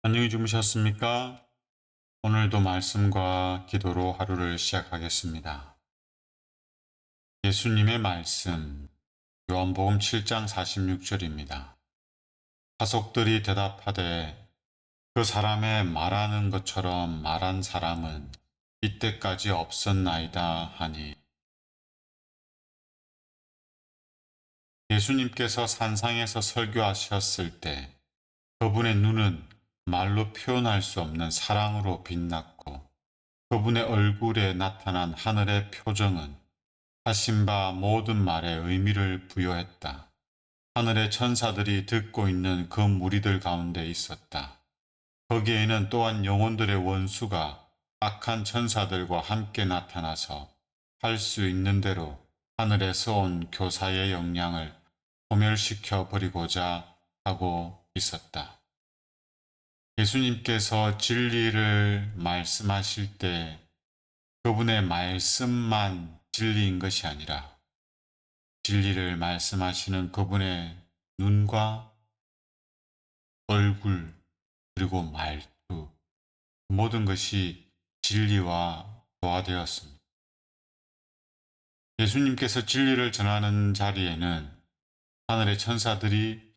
안녕히 주무셨습니까? 오늘도 말씀과 기도로 하루를 시작하겠습니다. 예수님의 말씀, 요한복음 7장 46절입니다. 파속들이 대답하되 그 사람의 말하는 것처럼 말한 사람은 이때까지 없었나이다 하니, 예수님께서 산상에서 설교하셨을 때 그분의 눈은 말로 표현할 수 없는 사랑으로 빛났고, 그분의 얼굴에 나타난 하늘의 표정은 하신 바 모든 말에 의미를 부여했다. 하늘의 천사들이 듣고 있는 그 무리들 가운데 있었다. 거기에는 또한 영혼들의 원수가 악한 천사들과 함께 나타나서 할 수 있는 대로 하늘에서 온 교사의 역량을 소멸시켜 버리고자 하고 있었다. 예수님께서 진리를 말씀하실 때 그분의 말씀만 진리인 것이 아니라 진리를 말씀하시는 그분의 눈과 얼굴 그리고 말투 모든 것이 진리와 조화되었습니다. 예수님께서 진리를 전하는 자리에는 하늘의 천사들이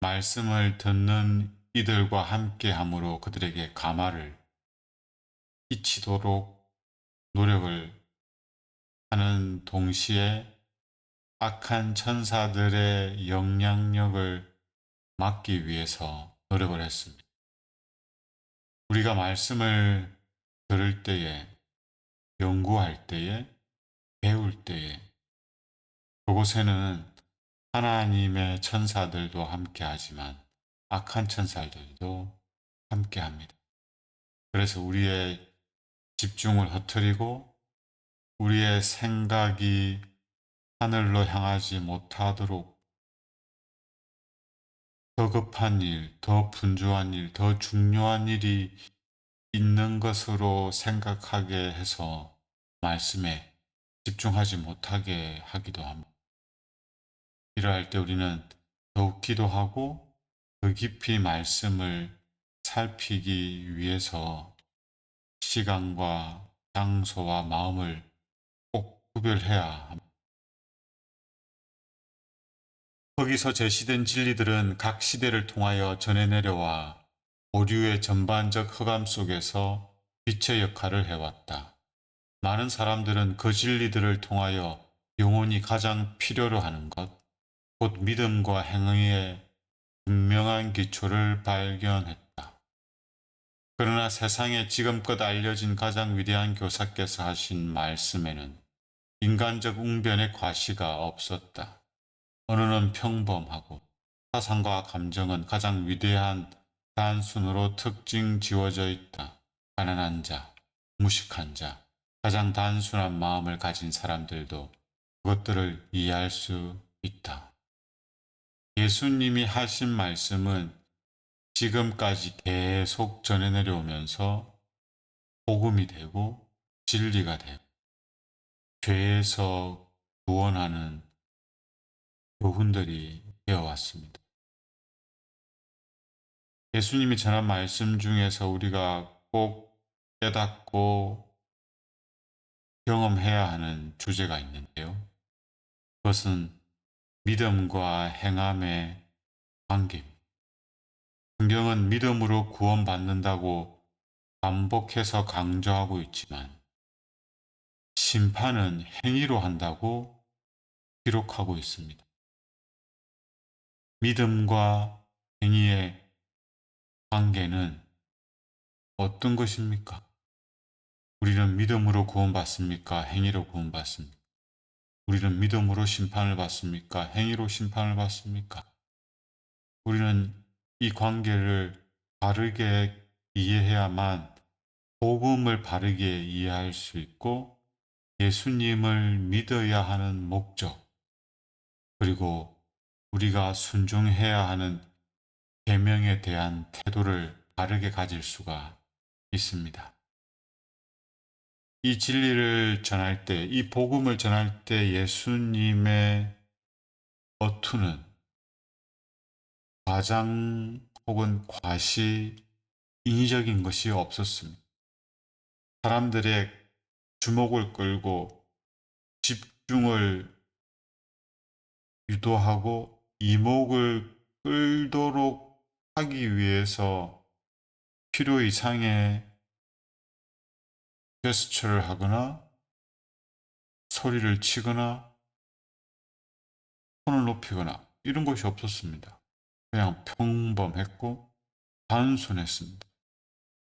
말씀을 듣는 이들과 함께 함으로 그들에게 가마를 끼치도록 노력을 하는 동시에 악한 천사들의 영향력을 막기 위해서 노력을 했습니다. 우리가 말씀을 들을 때에, 연구할 때에, 배울 때에, 그곳에는 하나님의 천사들도 함께 하지만 악한 천사들도 함께 합니다. 그래서 우리의 집중을 흐트리고 우리의 생각이 하늘로 향하지 못하도록 더 급한 일, 더 분주한 일, 더 중요한 일이 있는 것으로 생각하게 해서 말씀에 집중하지 못하게 하기도 합니다. 이러할 때 우리는 더욱 기도하고 더 깊이 말씀을 살피기 위해서 시간과 장소와 마음을 꼭 구별해야 합니다. 거기서 제시된 진리들은 각 시대를 통하여 전해 내려와 오류의 전반적 흑암 속에서 빛의 역할을 해왔다. 많은 사람들은 그 진리들을 통하여 영혼이 가장 필요로 하는 것, 곧 믿음과 행위의 분명한 기초를 발견했다. 그러나 세상에 지금껏 알려진 가장 위대한 교사께서 하신 말씀에는 인간적 웅변의 과시가 없었다. 언어는 평범하고 사상과 감정은 가장 위대한 단순으로 특징 지워져 있다. 가난한 자, 무식한 자, 가장 단순한 마음을 가진 사람들도 그것들을 이해할 수 있다. 예수님이 하신 말씀은 지금까지 계속 전해 내려오면서 복음이 되고 진리가 되고 죄에서 구원하는 교훈들이 되어왔습니다. 예수님이 전한 말씀 중에서 우리가 꼭 깨닫고 경험해야 하는 주제가 있는데요. 그것은 믿음과 행함의 관계입니다. 성경은 믿음으로 구원받는다고 반복해서 강조하고 있지만 심판은 행위로 한다고 기록하고 있습니다. 믿음과 행위의 관계는 어떤 것입니까? 우리는 믿음으로 구원받습니까? 행위로 구원받습니까? 우리는 믿음으로 심판을 받습니까? 행위로 심판을 받습니까? 우리는 이 관계를 바르게 이해해야만 복음을 바르게 이해할 수 있고 예수님을 믿어야 하는 목적, 그리고 우리가 순종해야 하는 계명에 대한 태도를 바르게 가질 수가 있습니다. 이 진리를 전할 때, 이 복음을 전할 때 예수님의 어투는 과장 혹은 과시 인위적인 것이 없었습니다. 사람들의 주목을 끌고 집중을 유도하고 이목을 끌도록 하기 위해서 필요 이상의 제스처를 하거나 소리를 치거나 손을 높이거나 이런 것이 없었습니다. 그냥 평범했고 단순했습니다.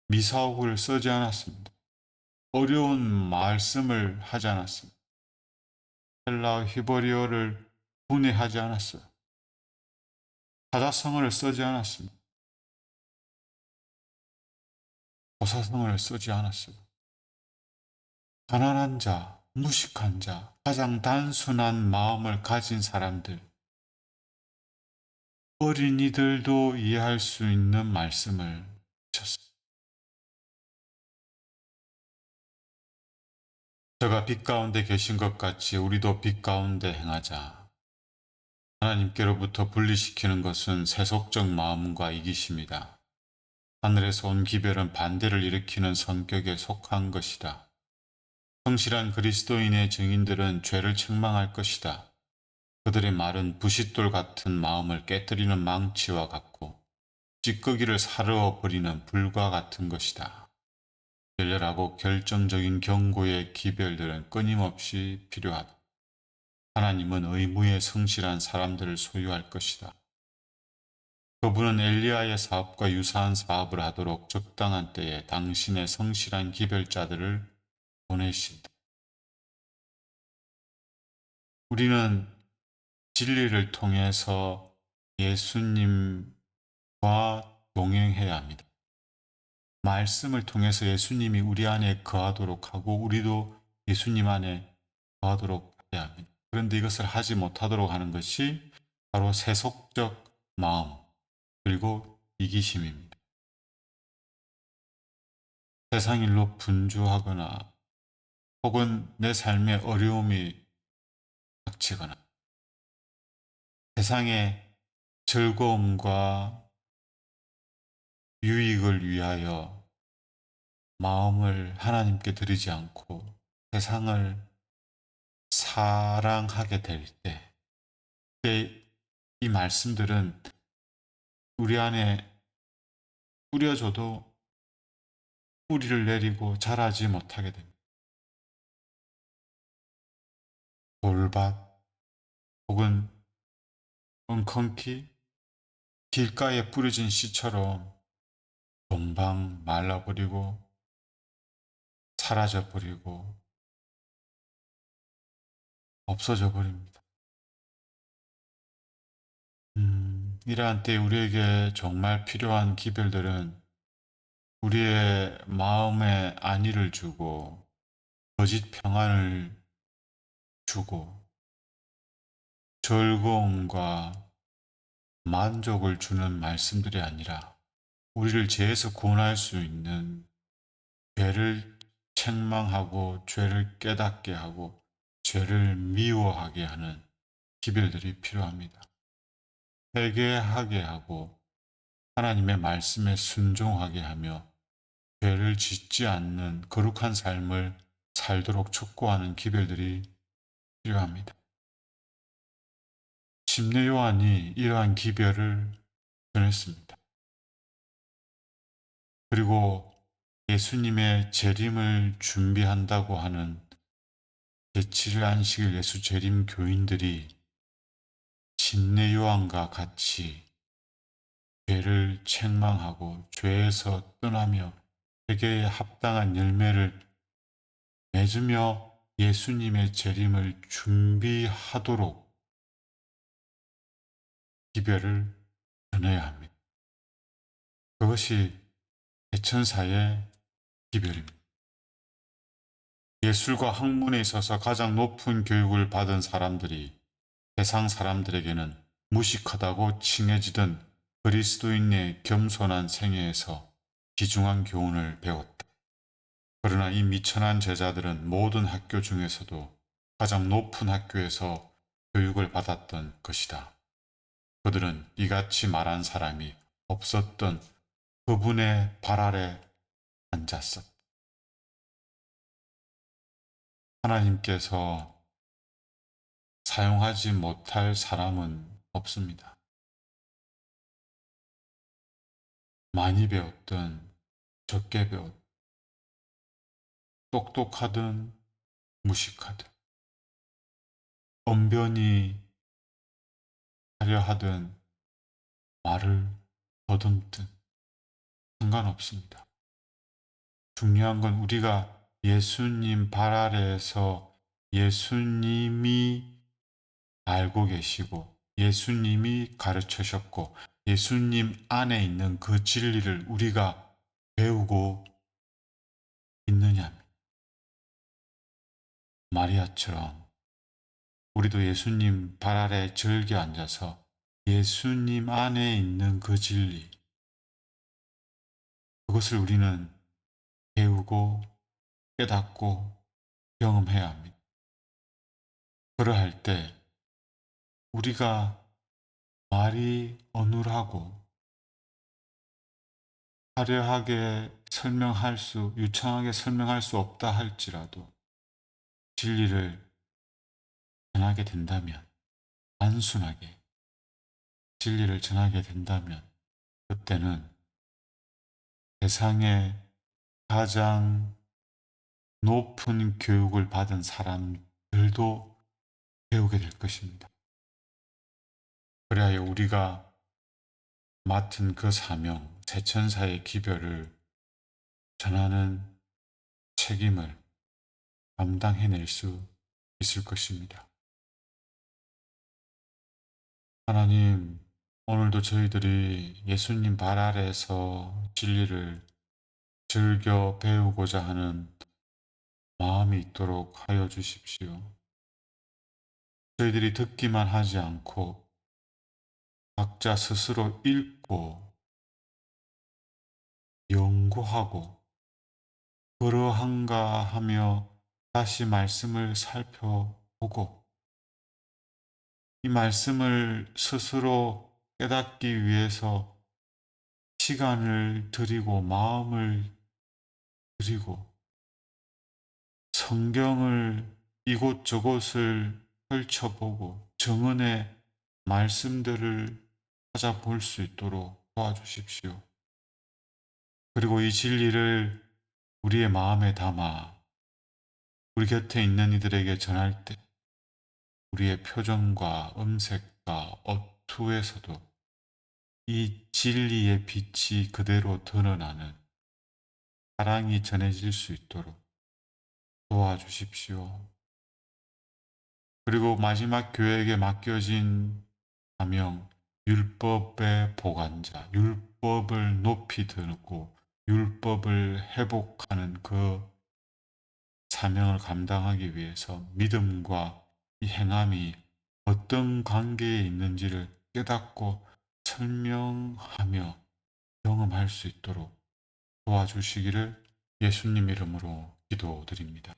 미사옥을 쓰지 않았습니다. 어려운 말씀을 하지 않았습니다. 헬라어 히브리어를 분해하지 않았어요. 사자성어를 쓰지 않았습니다. 고사성어를 쓰지 않았어요. 가난한 자, 무식한 자, 가장 단순한 마음을 가진 사람들, 어린이들도 이해할 수 있는 말씀을 주셨습니다. 저가 빛 가운데 계신 것 같이 우리도 빛 가운데 행하자. 하나님께로부터 분리시키는 것은 세속적 마음과 이기심이다. 하늘에서 온 기별은 반대를 일으키는 성격에 속한 것이다. 성실한 그리스도인의 증인들은 죄를 책망할 것이다. 그들의 말은 부싯돌 같은 마음을 깨뜨리는 망치와 같고 찌꺼기를 사르어 버리는 불과 같은 것이다. 열렬하고 결정적인 경고의 기별들은 끊임없이 필요하다. 하나님은 의무에 성실한 사람들을 소유할 것이다. 그분은 엘리야의 사업과 유사한 사업을 하도록 적당한 때에 당신의 성실한 기별자들을 보내신다. 우리는 진리를 통해서 예수님과 동행해야 합니다. 말씀을 통해서 예수님이 우리 안에 거하도록 하고 우리도 예수님 안에 거하도록 해야 합니다. 그런데 이것을 하지 못하도록 하는 것이 바로 세속적 마음 그리고 이기심입니다. 세상 일로 분주하거나 혹은 내 삶에 어려움이 닥치거나 세상의 즐거움과 유익을 위하여 마음을 하나님께 드리지 않고 세상을 사랑하게 될 때, 이 말씀들은 우리 안에 뿌려져도 뿌리를 내리고 자라지 못하게 됩니다. 돌밭 혹은 엉겅퀴 길가에 뿌려진 씨처럼 금방 말라버리고 사라져버리고 없어져 버립니다. 이러한 때 우리에게 정말 필요한 기별들은 우리의 마음에 안위를 주고 거짓 평안을 주고 즐거움과 만족을 주는 말씀들이 아니라 우리를 죄에서 구원할 수 있는 죄를 책망하고 죄를 깨닫게 하고 죄를 미워하게 하는 기별들이 필요합니다. 회개하게 하고 하나님의 말씀에 순종하게 하며 죄를 짓지 않는 거룩한 삶을 살도록 촉구하는 기별들이 필요합니다. 침례 요한이 이러한 기별을 전했습니다. 그리고 예수님의 재림을 준비한다고 하는 제7일 안식일 예수 재림 교인들이 침례 요한과 같이 죄를 책망하고 죄에서 떠나며 회개에 합당한 열매를 맺으며 예수님의 재림을 준비하도록 기별을 전해야 합니다. 그것이 대천사의 기별입니다. 예술과 학문에 있어서 가장 높은 교육을 받은 사람들이 세상 사람들에게는 무식하다고 칭해지던 그리스도인의 겸손한 생애에서 귀중한 교훈을 배웠다. 그러나 이 미천한 제자들은 모든 학교 중에서도 가장 높은 학교에서 교육을 받았던 것이다. 그들은 이같이 말한 사람이 없었던 그분의 발 아래 앉았었다. 하나님께서 사용하지 못할 사람은 없습니다. 많이 배웠든 적게 배웠든 똑똑하든 무식하든 언변이 하려 하든 말을 더듬든 상관없습니다. 중요한 건 우리가 예수님 발 아래에서 예수님이 알고 계시고 예수님이 가르치셨고 예수님 안에 있는 그 진리를 우리가 배우고 있느냐. 마리아처럼 우리도 예수님 발 아래 절개 앉아서 예수님 안에 있는 그 진리, 그것을 우리는 배우고 깨닫고 경험해야 합니다. 그러할 때 우리가 말이 어눌하고 화려하게 유창하게 설명할 수 없다 할지라도 진리를 전하게 된다면, 단순하게 진리를 전하게 된다면, 그때는 세상에 가장 높은 교육을 받은 사람들도 배우게 될 것입니다. 그래야 우리가 맡은 그 사명, 세천사의 기별을 전하는 책임을 감당해낼 수 있을 것입니다. 하나님, 오늘도 저희들이 예수님 발 아래에서 진리를 즐겨 배우고자 하는 마음이 있도록 하여 주십시오. 저희들이 듣기만 하지 않고 각자 스스로 읽고 연구하고 그러한가 하며 다시 말씀을 살펴보고 이 말씀을 스스로 깨닫기 위해서 시간을 들이고 마음을 들이고 성경을 이곳저곳을 펼쳐보고 정언의 말씀들을 찾아볼 수 있도록 도와주십시오. 그리고 이 진리를 우리의 마음에 담아 우리 곁에 있는 이들에게 전할 때 우리의 표정과 음색과 어투에서도 이 진리의 빛이 그대로 드러나는 사랑이 전해질 수 있도록 도와주십시오. 그리고 마지막 교회에게 맡겨진 사명, 율법의 보관자, 율법을 높이 들고 율법을 회복하는 그 사명을 감당하기 위해서 믿음과 이 행함이 어떤 관계에 있는지를 깨닫고 설명하며 경험할 수 있도록 도와주시기를 예수님 이름으로 기도드립니다.